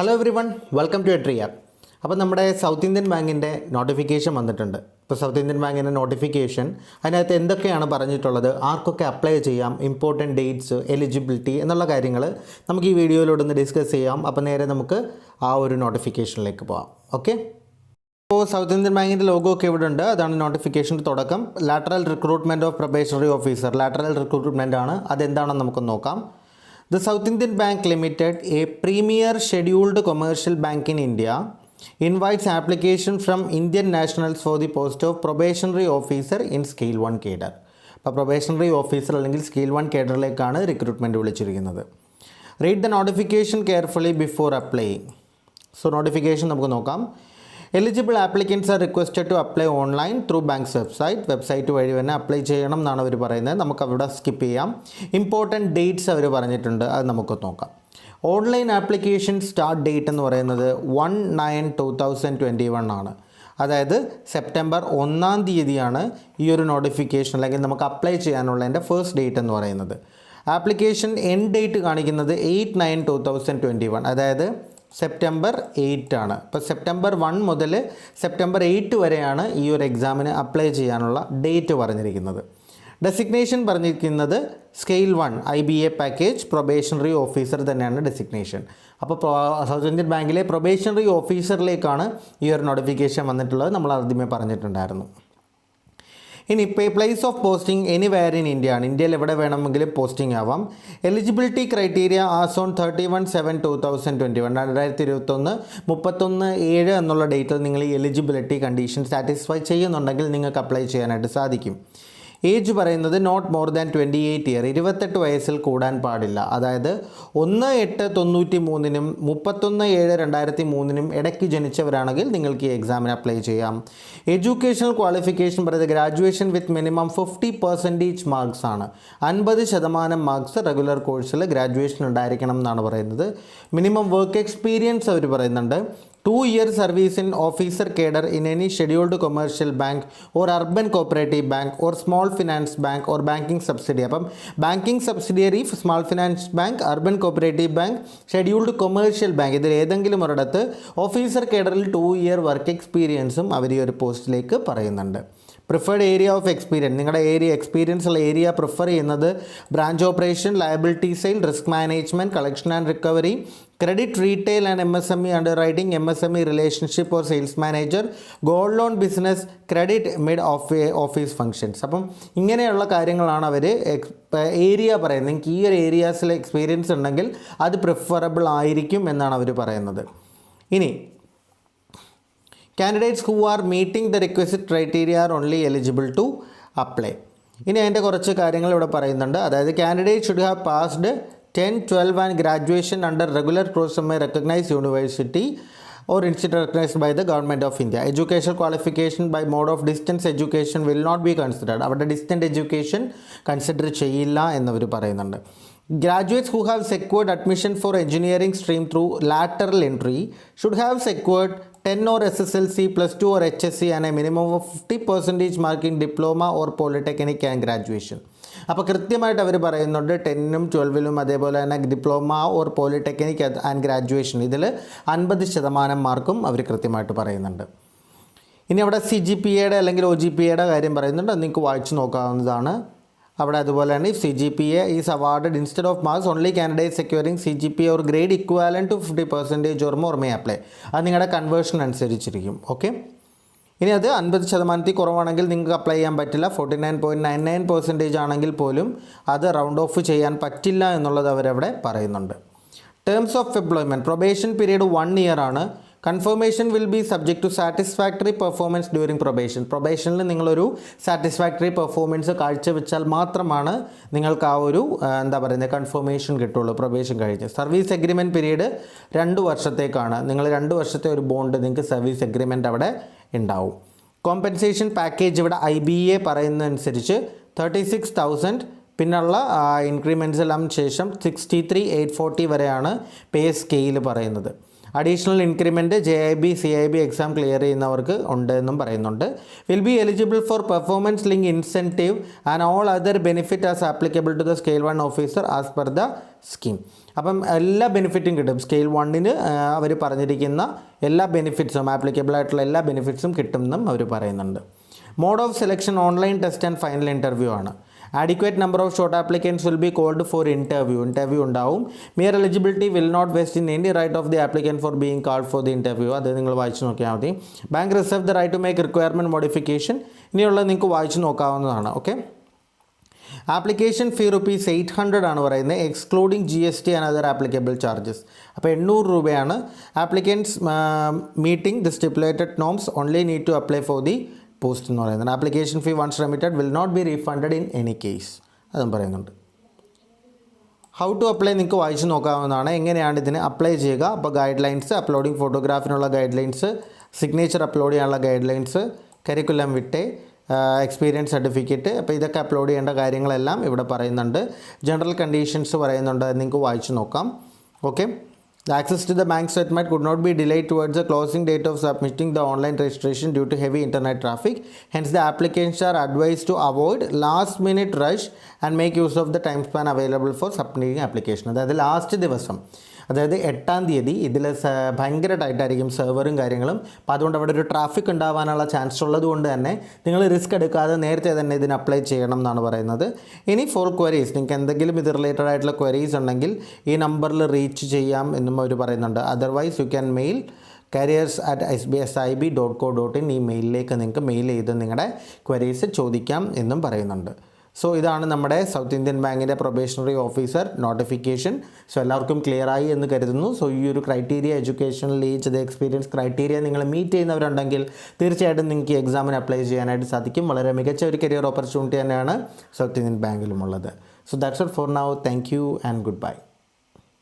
Hello everyone, welcome to എട്രിയ. അപ്പോൾ നമ്മുടെ സൗത്ത് ഇന്ത്യൻ ബാങ്കിൻ്റെ നോട്ടിഫിക്കേഷൻ വന്നിട്ടുണ്ട്. ഇപ്പോൾ സൗത്ത് ഇന്ത്യൻ ബാങ്കിൻ്റെ നോട്ടിഫിക്കേഷൻ അതിനകത്ത് എന്തൊക്കെയാണ് പറഞ്ഞിട്ടുള്ളത്, ആർക്കൊക്കെ അപ്ലൈ ചെയ്യാം, ഇമ്പോർട്ടൻറ്റ് ഡേറ്റ്സ്, എലിജിബിലിറ്റി എന്നുള്ള കാര്യങ്ങൾ നമുക്ക് ഈ വീഡിയോയിലൂടെ ഒന്ന് ഡിസ്കസ് ചെയ്യാം. അപ്പോൾ നേരെ നമുക്ക് ആ ഒരു നോട്ടിഫിക്കേഷനിലേക്ക് പോകാം. ഓക്കെ, ഇപ്പോൾ സൗത്ത് ഇന്ത്യൻ ബാങ്കിൻ്റെ ലോഗോ ഒക്കെ ഇവിടെ ഉണ്ട്. അതാണ് നോട്ടിഫിക്കേഷൻ്റെ തുടക്കം. Lateral recruitment of probationary officer, lateral recruitment ആണ്. അതെന്താണെന്ന് നമുക്ക് നോക്കാം. The South Indian Bank Limited, a premier scheduled commercial bank in India, invites application from Indian nationals for the post of probationary officer in Scale 1 cadre. അപ്പോൾ probationary officer അല്ലെങ്കിൽ scale 1 കേഡറിലേക്കാണ് recruitment വിളിച്ചിരിക്കുന്നത്. Read the notification carefully before applying. So notification നമുക്ക് നോക്കാം. Eligible applicants are requested to apply online through bank's website വഴി തന്നെ apply ചെയ്യണം എന്നാണ് അവർ പറയുന്നത്. നമുക്ക് അവിടെ സ്കിപ്പ് ചെയ്യാം. ഇമ്പോർട്ടൻറ്റ് ഡേറ്റ്സ് അവർ പറഞ്ഞിട്ടുണ്ട്, അത് നമുക്ക് നോക്കാം. ഓൺലൈൻ ആപ്ലിക്കേഷൻ സ്റ്റാർട്ട് ഡേറ്റ് എന്ന് പറയുന്നത് 1/9/2021 ആണ്. അതായത് സെപ്റ്റംബർ 1 തീയതിയാണ് ഈ ഒരു നോട്ടിഫിക്കേഷൻ അല്ലെങ്കിൽ നമുക്ക് അപ്ലൈ ചെയ്യാനുള്ളതിൻ്റെ ഫസ്റ്റ് ഡേറ്റ് എന്ന് പറയുന്നത്. ആപ്ലിക്കേഷൻ എൻഡ് ഡേറ്റ് കാണിക്കുന്നത് 8/9/2021, അതായത് സെപ്റ്റംബർ 8 ആണ്. ഇപ്പോൾ സെപ്റ്റംബർ 1 മുതൽ സെപ്റ്റംബർ 8 വരെയാണ് ഈ ഒരു എക്സാമിന് അപ്ലൈ ചെയ്യാനുള്ള ഡേറ്റ് പറഞ്ഞിരിക്കുന്നത്. ഡെസിഗ്നേഷൻ പറഞ്ഞിരിക്കുന്നത് scale 1 IBA package probationary officer തന്നെയാണ് ഡെസിഗ്നേഷൻ. അപ്പോൾ സൗത്ത് ഇന്ത്യൻ ബാങ്കിലെ പ്രൊബേഷണറി ഓഫീസറിലേക്കാണ് ഈ ഒരു നോട്ടിഫിക്കേഷൻ വന്നിട്ടുള്ളത്. നമ്മൾ ആദ്യമേ പറഞ്ഞിട്ടുണ്ടായിരുന്നു. ഇനി place of posting anywhere in India ആണ്. ഇന്ത്യയിൽ എവിടെ വേണമെങ്കിലും പോസ്റ്റിംഗ് ആവാം. എലിജിബിലിറ്റി ക്രൈറ്റീരിയ ആസ് ഓൺ 31/7/2021 31/7 എന്നുള്ള ഡേറ്റിൽ നിങ്ങൾ ഈ എലിജിബിലിറ്റി കണ്ടീഷൻ സാറ്റിസ്ഫൈ ചെയ്യുന്നുണ്ടെങ്കിൽ നിങ്ങൾക്ക് അപ്ലൈ ചെയ്യാനായിട്ട് സാധിക്കും. ഏജ് പറയുന്നത് നോട്ട് മോർ ദാൻ 28 ഇയർ, 28 വയസ്സിൽ കൂടാൻ പാടില്ല. അതായത് 1/8/93 31/7/2003 ഇടയ്ക്ക് ജനിച്ചവരാണെങ്കിൽ നിങ്ങൾക്ക് ഈ എക്സാമിന് അപ്ലൈ ചെയ്യാം. എഡ്യൂക്കേഷണൽ ക്വാളിഫിക്കേഷൻ പറയുന്നത് ഗ്രാജുവേഷൻ വിത്ത് മിനിമം 50% മാർക്സ് ആണ്. 50% മാർക്സ് റെഗുലർ കോഴ്സിൽ ഗ്രാജുവേഷൻ ഉണ്ടായിരിക്കണം എന്നാണ് പറയുന്നത്. മിനിമം വർക്ക് എക്സ്പീരിയൻസ് അവർ പറയുന്നുണ്ട്. 2 year service in officer cadre in any scheduled commercial bank or urban cooperative bank or small finance bank or banking subsidiary. അപ്പം banking subsidiary, small finance bank, urban cooperative bank, scheduled commercial bank, ഇതിൽ ഏതെങ്കിലും ഒരിടത്ത് officer കേഡറിൽ 2 year work എക്സ്പീരിയൻസും അവർ ഈ ഒരു പോസ്റ്റിലേക്ക് പറയുന്നുണ്ട്. Preferred area of experience, നിങ്ങളുടെ എക്സ്പീരിയൻസ് ഉള്ള ഏരിയ പ്രിഫർ ചെയ്യുന്നത് branch operation, liability sale, risk management, collection and recovery, credit retail and MSME അണ്ടർറൈറ്റിംഗ്, MSME relationship or sales manager, gold loan business, credit mid office functions. അപ്പം ഇങ്ങനെയുള്ള കാര്യങ്ങളാണ് അവർ area പറയുന്നത്. നിങ്ങൾക്ക് ഈ ഒരു ഏരിയാസിൽ എക്സ്പീരിയൻസ് ഉണ്ടെങ്കിൽ അത് പ്രിഫറബിൾ ആയിരിക്കും എന്നാണ് അവർ പറയുന്നത്. ഇനി candidates who are meeting the request criteria are only eligible to apply. ഇനി അതിൻ്റെ കുറച്ച് കാര്യങ്ങൾ ഇവിടെ പറയുന്നുണ്ട്. അതായത് candidate should have passed 10, 12 and graduation under regular course from a recognized university or institute recognized by the government of India. Educational qualification by mode of distance education will not be considered. അവിടെ distant education consider ചെയ്യില്ല എന്നവർ പറയുന്നുണ്ട്. Graduates who have secured admission for engineering stream through lateral entry should have secured 10 or SSLC +2 or HSC and a minimum of 50% mark in diploma or polytechnic and graduation. അപ്പോൾ കൃത്യമായിട്ട് അവർ പറയുന്നുണ്ട് 10ഉം 12ഉം അതേപോലെ തന്നെ diploma or polytechnic and graduation ഇതിൽ 50% മാർക്കും അവർ കൃത്യമായിട്ട് പറയുന്നുണ്ട്. ഇനി അവിടെ CGPA അല്ലെങ്കിൽ OGPA കാര്യം പറയുന്നുണ്ട്. അത് നിങ്ങൾക്ക് വായിച്ച് നോക്കാവുന്നതാണ്. അവിടെ അതുപോലെ തന്നെ CGPA is awarded instead of marks only candidates securing CGPA or grade equivalent to 50% or more may apply. അത് നിങ്ങളുടെ കൺവേർഷൻ അനുസരിച്ചിരിക്കും. ഓക്കെ, ഇനി അത് 50% കുറവാണെങ്കിൽ നിങ്ങൾക്ക് അപ്ലൈ ചെയ്യാൻ പറ്റില്ല. 49.99% ആണെങ്കിൽ പോലും അത് റൗണ്ട് ഓഫ് ചെയ്യാൻ പറ്റില്ല എന്നുള്ളത് അവരവിടെ പറയുന്നുണ്ട്. Terms of employment, probation period 1 year ആണ്. Confirmation will be subject to satisfactory performance during probation. പ്രൊബേഷനിൽ നിങ്ങളൊരു സാറ്റിസ്ഫാക്ടറി പെർഫോമൻസ് കാഴ്ചവെച്ചാൽ മാത്രമാണ് നിങ്ങൾക്ക് ആ ഒരു കൺഫർമേഷൻ കിട്ടുള്ളൂ പ്രൊബേഷൻ കഴിഞ്ഞ്. സർവീസ് എഗ്രിമെൻറ്റ് പീരീഡ് 2 വർഷത്തേക്കാണ്. നിങ്ങൾ 2 വർഷത്തെ ഒരു ബോണ്ട് നിങ്ങൾക്ക് സർവീസ് എഗ്രിമെൻറ്റ് അവിടെ ഉണ്ടാവും. കോമ്പൻസേഷൻ പാക്കേജ് ഇവിടെ IBA പറയുന്നതനുസരിച്ച് 36,000, പിന്നുള്ള ഇൻക്രിമെൻറ്റ്സ് എല്ലാം ശേഷം 63,840 വരെയാണ് പേ സ്കെയിൽ പറയുന്നത്. Additional increment JIB CIB exam clear ചെയ്യുന്നവർക്ക് ഉണ്ട് എന്നും പറയുന്നുണ്ട്. Will be eligible for performance link incentive and all other benefit as applicable to the scale 1 officer as per the scheme. അപ്പം എല്ലാ ബെനിഫിറ്റും കിട്ടും. സ്കെയിൽ 1 അവർ പറഞ്ഞിരിക്കുന്ന എല്ലാ ബെനിഫിറ്റ്സും ആപ്ലിക്കബിൾ ആയിട്ടുള്ള എല്ലാ ബെനിഫിറ്റ്സും കിട്ടുമെന്നും അവർ പറയുന്നുണ്ട്. Mode of selection online test and final interview ആണ്. Adequate number of short applicants will be called for interview ഉണ്ടാവും. Mere eligibility will not vest in any right of the applicant for being called for the interview. അത് നിങ്ങൾ വായിച്ച് നോക്കിയാൽ മതി. Bank reserve the right to make requirement modification ഇനിയുള്ളത് നിങ്ങൾക്ക് വായിച്ച് നോക്കാവുന്നതാണ്. ഓക്കെ, ആപ്ലിക്കേഷൻ ഫീ ₹800 ആണ് പറയുന്നത്, excluding GST and other applicable charges. അപ്പോൾ 800 രൂപയാണ്. Applicants meeting the stipulated norms only need to apply for the post എന്ന് പറയുന്നത്. Application fee once remitted will not be refunded in any case അതും പറയുന്നുണ്ട്. How to apply നിങ്ങൾക്ക് വായിച്ച് നോക്കാവുന്നതാണ്. എങ്ങനെയാണ് ഇതിന് അപ്ലൈ ചെയ്യുക? അപ്പോൾ ഗൈഡ് ലൈൻസ്, അപ്ലോഡിങ് ഫോട്ടോഗ്രാഫിനുള്ള ഗൈഡ് ലൈൻസ്, സിഗ്നേച്ചർ അപ്ലോഡ് ചെയ്യാനുള്ള guidelines, curriculum vitae, experience certificate, അപ്പോൾ ഇതൊക്കെ അപ്ലോഡ് ചെയ്യേണ്ട കാര്യങ്ങളെല്ലാം ഇവിടെ പറയുന്നുണ്ട്. ജനറൽ കണ്ടീഷൻസ് പറയുന്നുണ്ട്, നിങ്ങൾക്ക് വായിച്ച് നോക്കാം. Okay, the access to the bank statement could not be delayed towards the closing date of submitting the online registration due to heavy internet traffic. Hence, the applicants are advised to avoid last minute rush and make use of the time span available for submitting application. അതായത് last ദിവസം, അതായത് 8-ാം തീയതി ഇതിൽ ഭയങ്കര ടൈറ്റായിരിക്കും സെർവറും കാര്യങ്ങളും. അപ്പോൾ അതുകൊണ്ട് അവിടെ ഒരു ട്രാഫിക് ഉണ്ടാവാനുള്ള ചാൻസ് ഉള്ളത് കൊണ്ട് തന്നെ നിങ്ങൾ റിസ്ക് എടുക്കാതെ നേരത്തെ തന്നെ ഇതിന് അപ്ലൈ ചെയ്യണം എന്നാണ് പറയുന്നത്. ഇനി ഫോർ ക്വയറീസ്, നിങ്ങൾക്ക് എന്തെങ്കിലും ഇത് റിലേറ്റഡ് ആയിട്ടുള്ള ക്വയറീസ് ഉണ്ടെങ്കിൽ ഈ നമ്പറിൽ റീച്ച് ചെയ്യാം എന്നും അവർ പറയുന്നുണ്ട്. Otherwise you can mail careers@sbsib.co.in ഈ മെയിലിലേക്ക് നിങ്ങൾക്ക് മെയിൽ ചെയ്ത് നിങ്ങളുടെ ക്വയറീസ് ചോദിക്കാം എന്നും പറയുന്നുണ്ട്. സോ ഇതാണ് നമ്മുടെ സൗത്ത് ഇന്ത്യൻ ബാങ്കിൻ്റെ പ്രൊബേഷണറി ഓഫീസർ നോട്ടിഫിക്കേഷൻ. സോ എല്ലാവർക്കും ക്ലിയർ ആയി എന്ന് കരുതുന്നു. സോ ഈ ഒരു ക്രൈറ്റീരിയ, എഡ്യൂക്കേഷണൽ ഏജ്, അത് എക്സ്പീരിയൻസ് ക്രൈറ്റീരിയ നിങ്ങൾ മീറ്റ് ചെയ്യുന്നവരുണ്ടെങ്കിൽ തീർച്ചയായിട്ടും നിങ്ങൾക്ക് എക്സാമിന് അപ്ലൈ ചെയ്യാനായിട്ട് സാധിക്കും. വളരെ മികച്ച ഒരു കരിയർ ഓപ്പർച്യൂണിറ്റി തന്നെയാണ് സൗത്ത് ഇന്ത്യൻ ബാങ്കിലുമുള്ളത്. So that's all for now. Thank you and good by.